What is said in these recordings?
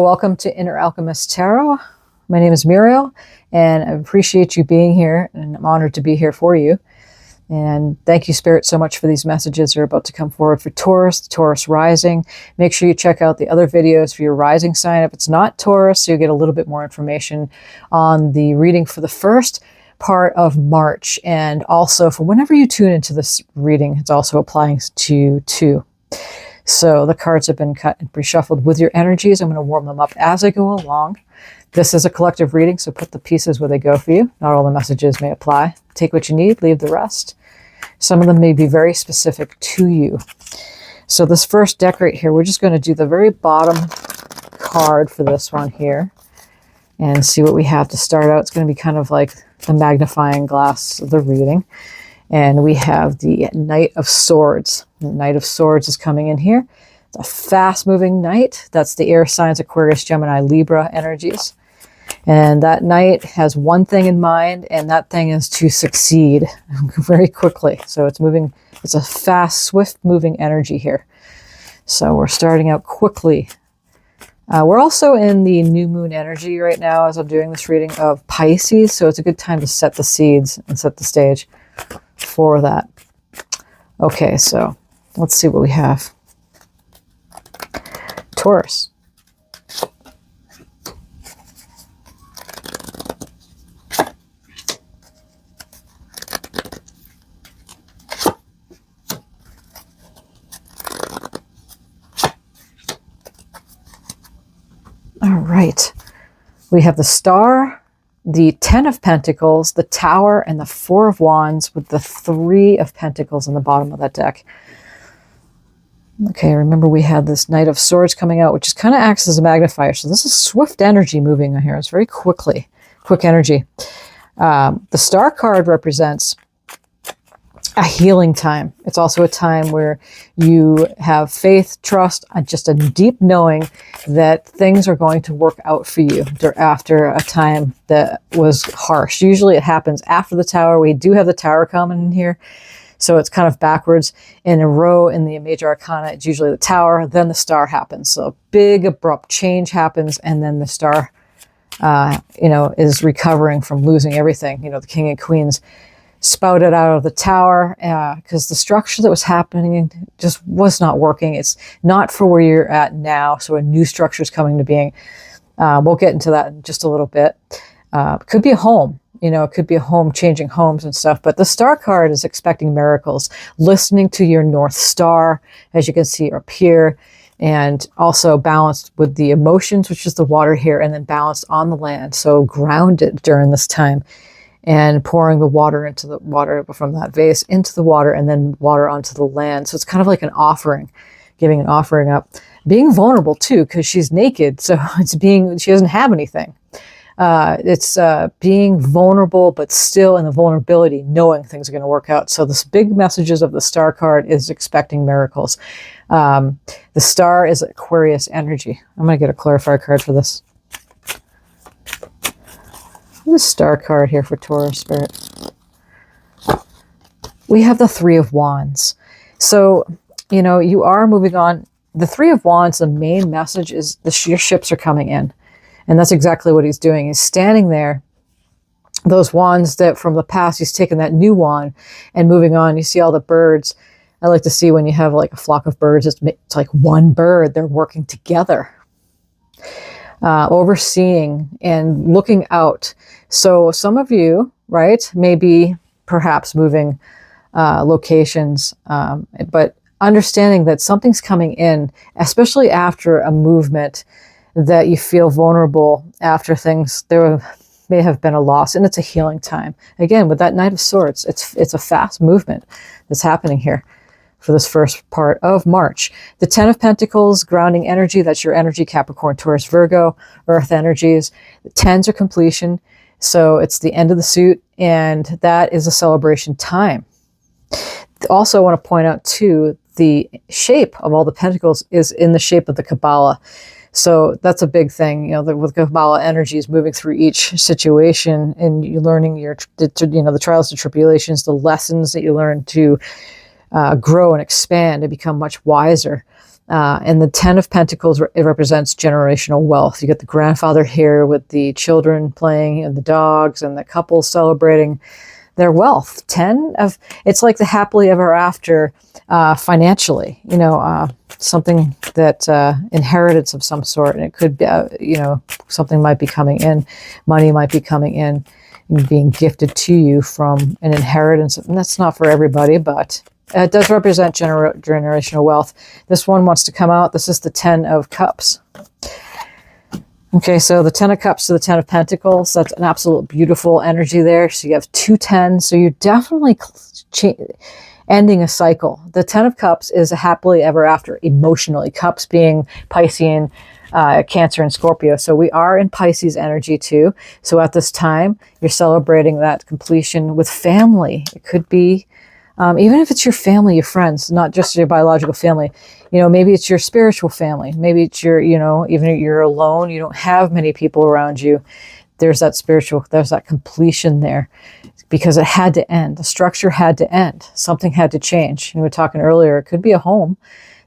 welcome to Inner Alchemist Tarot. My name is Muriel, and I appreciate you being here, and I'm honored to be here for you. And thank you, Spirit, so much for these messages that are about to come forward for Taurus, the Taurus rising. Make sure you check out the other videos for your rising sign if it's not Taurus, so you'll get a little bit more information on the reading for the first part of March. And also, for whenever you tune into this reading, it's also applying to you too. So the cards have been cut and reshuffled with your energies. I'm going to warm them up as I go along. This is a collective reading, so put the pieces where they go for you. Not all the messages may apply. Take what you need, leave the rest. Some of them may be very specific to you. So this first deck right here, we're just going to do the very bottom card for this one here and see what we have to start out. It's going to be kind of like the magnifying glass of the reading. And we have the Knight of Swords. The Knight of Swords is coming in here. It's a fast-moving knight. That's the air signs, Aquarius, Gemini, Libra energies. And that knight has one thing in mind, and that thing is to succeed very quickly. So it's moving. It's a fast, swift-moving energy here. So we're starting out quickly. We're also in the new moon energy right now as I'm doing this reading of Pisces. So it's a good time to set the seeds and set the stage for that. Okay, so let's see what we have. Taurus. All right. We have the Star, the 10 of Pentacles, the Tower, and the 4 of Wands with the 3 of Pentacles on the bottom of that deck. Okay, remember we had this Knight of Swords coming out, which just kind of acts as a magnifier. So this is swift energy moving on here. It's very quick energy. The Star card represents a healing time. It's also a time where you have faith, trust, and just a deep knowing that things are going to work out for you after a time that was harsh. Usually it happens after the Tower. We do have the Tower coming in here. So it's kind of backwards in a row in the major arcana. It's usually the Tower, then the Star happens. So a big abrupt change happens, and then the Star, is recovering from losing everything. The King and Queens spouted out of the Tower because the structure that was happening just was not working. It's not for where you're at now. So a new structure is coming to being. We'll get into that in just a little bit. Could be a home. It could be a home, changing homes and stuff. But the Star card is expecting miracles, listening to your North Star, as you can see up here, and also balanced with the emotions, which is the water here, and then balanced on the land. So grounded during this time and pouring the water into the water from that vase into the water and then water onto the land. So it's kind of like an offering, giving an offering up. Being vulnerable too, because she's naked. So she doesn't have anything. It's being vulnerable, but still in the vulnerability, knowing things are going to work out. So this big messages of the Star card is expecting miracles. The Star is Aquarius energy. I'm going to get a clarifier card for this. The Star card here for Taurus Spirit. We have the 3 of Wands. So, you are moving on. The 3 of Wands, the main message is your ships are coming in. And that's exactly what he's doing. He's standing there. Those wands that from the past, he's taken that new wand and moving on. You see all the birds. I like to see when you have like a flock of birds, it's like one bird. They're working together, overseeing and looking out. So some of you, right, may be perhaps moving locations, but understanding that something's coming in, especially after a movement that you feel vulnerable after things, there may have been a loss, and it's a healing time. Again, with that Knight of Swords, it's a fast movement that's happening here for this first part of March. The 10 of Pentacles, grounding energy, that's your energy, Capricorn, Taurus, Virgo, earth energies. The 10s are completion, so it's the end of the suit, and that is a celebration time. Also, I want to point out too, the shape of all the pentacles is in the shape of the Kabbalah. So that's a big thing, with Kabbalah energies moving through each situation, and you learning the trials and tribulations, the lessons that you learn to grow and expand and become much wiser. And the 10 of Pentacles, it represents generational wealth. You get the grandfather here with the children playing and the dogs and the couple celebrating their wealth. It's like the happily ever after financially, something that inheritance of some sort. And it could be, something might be coming in, money might be coming in and being gifted to you from an inheritance. And that's not for everybody, but it does represent generational wealth. This one wants to come out. This is the 10 of Cups. Okay, so the 10 of Cups to the 10 of Pentacles, that's an absolute beautiful energy there. So you have 2 10s, so you're definitely ending a cycle. The 10 of Cups is a happily ever after emotionally. Cups being Piscean, Cancer, and Scorpio. So we are in Pisces energy too. So at this time, you're celebrating that completion with family. It could be, even if it's your family, your friends, not just your biological family, maybe it's your spiritual family. Maybe it's your, even if you're alone, you don't have many people around you. There's that completion there because it had to end. The structure had to end. Something had to change. We were talking earlier, it could be a home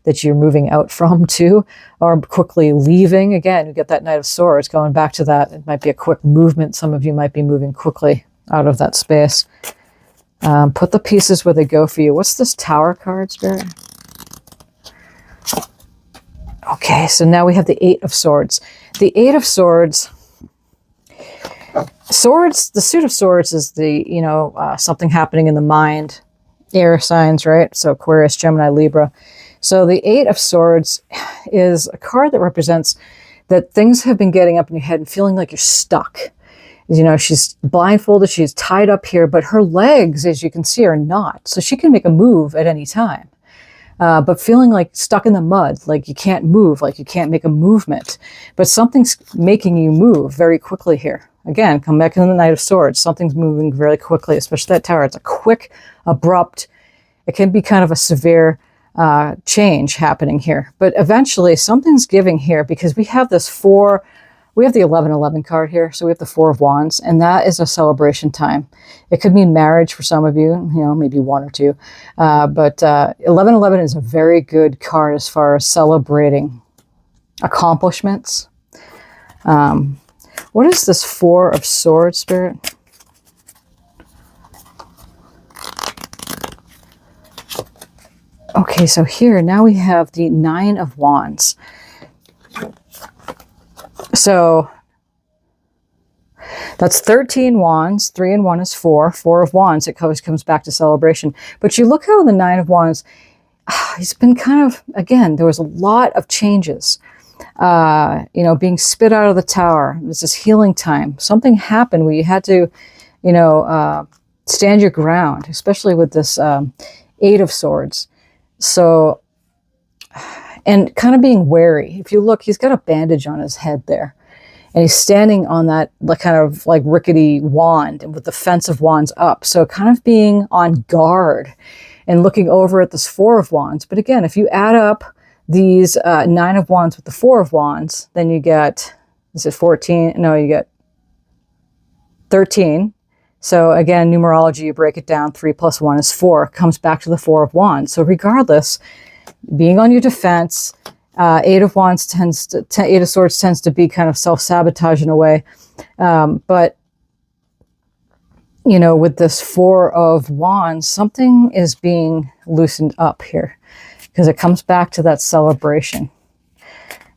that you're moving out from too, or quickly leaving. Again, you get that Knight of Swords going back to that. It might be a quick movement. Some of you might be moving quickly out of that space. Put the pieces where they go for you. What's this Tower card, Spirit? Okay, so now we have the 8 of Swords. The 8 of Swords, the suit of Swords is the, something happening in the mind. Air signs, right? So Aquarius, Gemini, Libra. So the 8 of Swords is a card that represents that things have been getting up in your head and feeling like you're stuck. She's blindfolded, she's tied up here, but her legs, as you can see, are not. So she can make a move at any time. But feeling like stuck in the mud, like you can't move, like you can't make a movement. But something's making you move very quickly here. Again, come back to the Knight of Swords. Something's moving very quickly, especially that Tower. It's a quick, abrupt, it can be kind of a severe change happening here. But eventually something's giving here because we have this we have the 1111 card here. So we have the 4 of Wands, and that is a celebration time. It could mean marriage for some of you, maybe 1 or 2. But 1111 is a very good card as far as celebrating accomplishments. What is this 4 of Swords, Spirit? Okay, so here now we have the 9 of Wands. So that's 13 wands. 3 and 1 is 4. 4 of Wands. It always comes back to celebration. But you look how the 9 of Wands, he's been kind of, again, there was a lot of changes. Being spit out of the Tower. It was this healing time. Something happened where you had to, stand your ground, especially with this 8 of Swords. So, and kind of being wary. If you look, he's got a bandage on his head there. And he's standing on that kind of like rickety wand and with the fence of wands up. So kind of being on guard and looking over at this 4 of Wands. But again, if you add up these 9 of Wands with the 4 of Wands, then you get, is it 14? No, you get 13. So again, numerology, you break it down. 3 plus 1 is 4. Comes back to the 4 of Wands. So regardless, being on your defense, 8 of Wands 8 of Swords tends to be kind of self-sabotage in a way. But, with this 4 of Wands, something is being loosened up here because it comes back to that celebration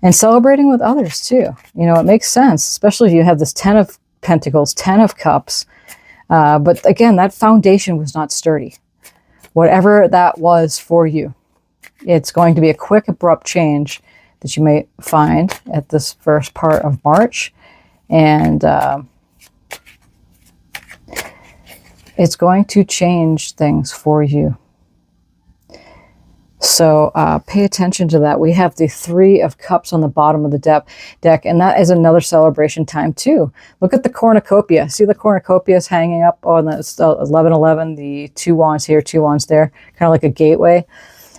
and celebrating with others too. It makes sense, especially if you have this 10 of Pentacles, 10 of Cups. But again, that foundation was not sturdy. Whatever that was for you, it's going to be a quick, abrupt change that you may find at this first part of March. And it's going to change things for you. So pay attention to that. We have the 3 of Cups on the bottom of the deck, and that is another celebration time too. Look at the cornucopia. See the cornucopias hanging up on the 1111, the 2 wands here, 2 wands there, kind of like a gateway.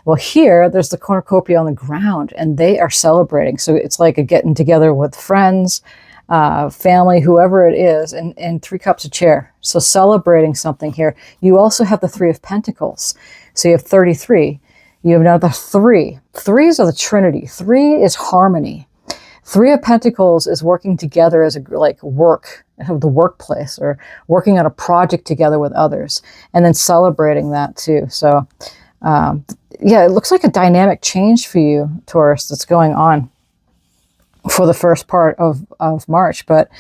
Well, here, there's the cornucopia on the ground, and they are celebrating. So it's like a getting together with friends, family, whoever it is, and 3 cups of chair. So celebrating something here. You also have the 3 of Pentacles. So you have 33. You have another 3. 3s are the Trinity. 3 is harmony. 3 of Pentacles is working together as a like work, the workplace, or working on a project together with others, and then celebrating that too. So yeah, it looks like a dynamic change for you, Taurus, that's going on for the first part of March. But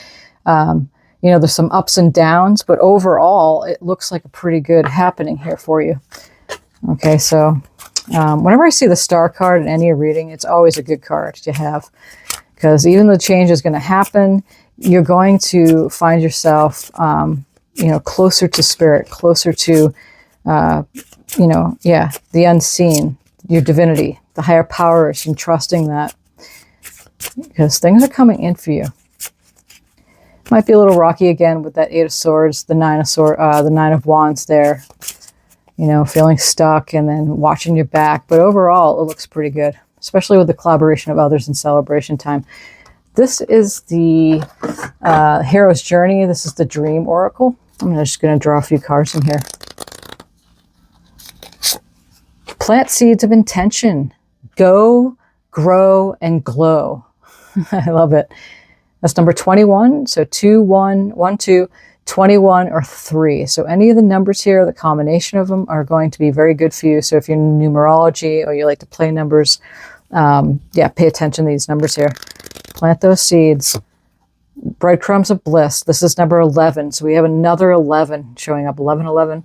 you know, there's some ups and downs, but overall it looks like a pretty good happening here for you. Okay, so whenever I see the star card in any reading, it's always a good card to have, because even though the change is going to happen, you're going to find yourself, you know, closer to spirit, closer to, you know, yeah, the unseen, your divinity, the higher powers, and trusting that, because things are coming in for you. Might be a little rocky again with that 8 of Swords, the 9 of Wands there. You know, feeling stuck and then watching your back. But overall, it looks pretty good, especially with the collaboration of others in celebration time. This is the Hero's Journey. This is the Dream Oracle. I'm just going to draw a few cards in here. Plant seeds of intention. Go, grow, and glow. I love it. That's number 21. So 2, 1, 1, 2, 21, or 3. So any of the numbers here, the combination of them are going to be very good for you. So if you're in numerology or you like to play numbers, yeah, pay attention to these numbers here. Plant those seeds. Breadcrumbs of bliss. This is number 11. So we have another 11 showing up. 11, 11.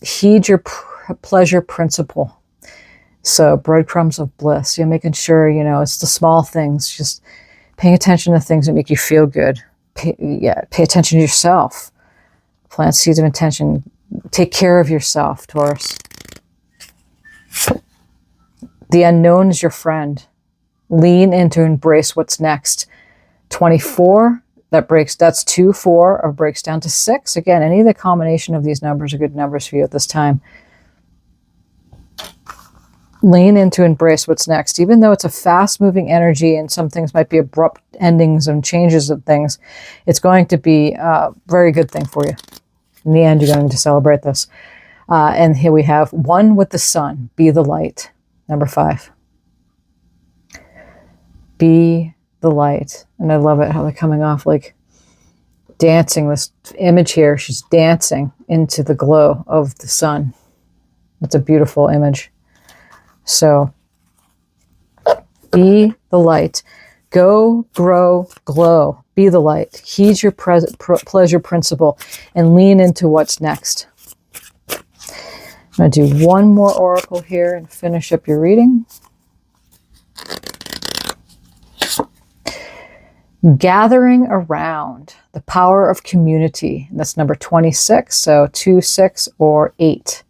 Heed your pleasure principle. So breadcrumbs of bliss. You're making sure, you know, it's the small things. Just paying attention to things that make you feel good. Pay attention to yourself. Plant seeds of intention. Take care of yourself, Taurus. The unknown is your friend. Lean into embrace what's next. 24, that's 2, 4, or breaks down to 6. Again, any of the combination of these numbers are good numbers for you at this time. Lean into embrace what's next. Even though it's a fast-moving energy and some things might be abrupt endings and changes of things, it's going to be a very good thing for you. In the end, you're going to celebrate this. And here we have 1 with the sun. Be the light. Number 5. Be the light. And I love it how they're coming off like dancing. This image here, she's dancing into the glow of the sun. It's a beautiful image. So, be the light. Go, grow, glow. Be the light. Heed your pleasure principle and lean into what's next. I'm going to do one more oracle here and finish up your reading. Gathering around. The power of community. And that's number 26. So 2, 6, or 8.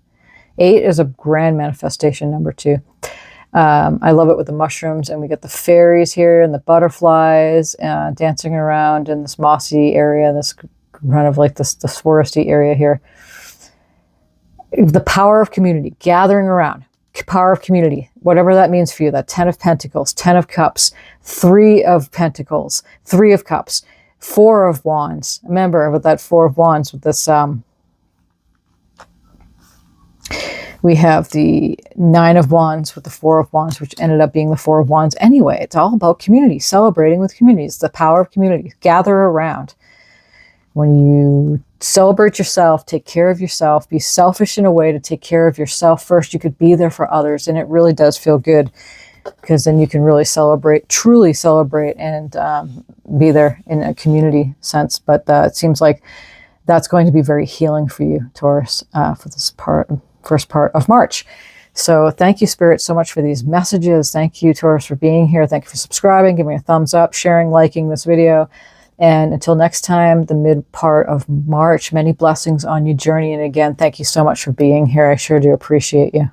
8 is a grand manifestation number too. I love it with the mushrooms, and we get the fairies here and the butterflies dancing around in this mossy area, this kind of like this foresty area here. The power of community, gathering around, power of community, whatever that means for you. That 10 of Pentacles, 10 of Cups, 3 of Pentacles, 3 of Cups, 4 of Wands. Remember with that 4 of Wands with this we have the 9 of Wands with the 4 of Wands, which ended up being the 4 of Wands anyway. It's all about community, celebrating with communities, the power of community. Gather around. When you celebrate yourself, take care of yourself, be selfish in a way to take care of yourself first. You could be there for others, and it really does feel good, because then you can really celebrate, truly celebrate, and be there in a community sense. But it seems like that's going to be very healing for you, Taurus, for this first part of March. So thank you, Spirit, so much for these messages. Thank you, Taurus, for being here. Thank you for subscribing, giving me a thumbs up, sharing, liking this video. And until next time, the mid part of March, many blessings on your journey. And again, thank you so much for being here. I sure do appreciate you.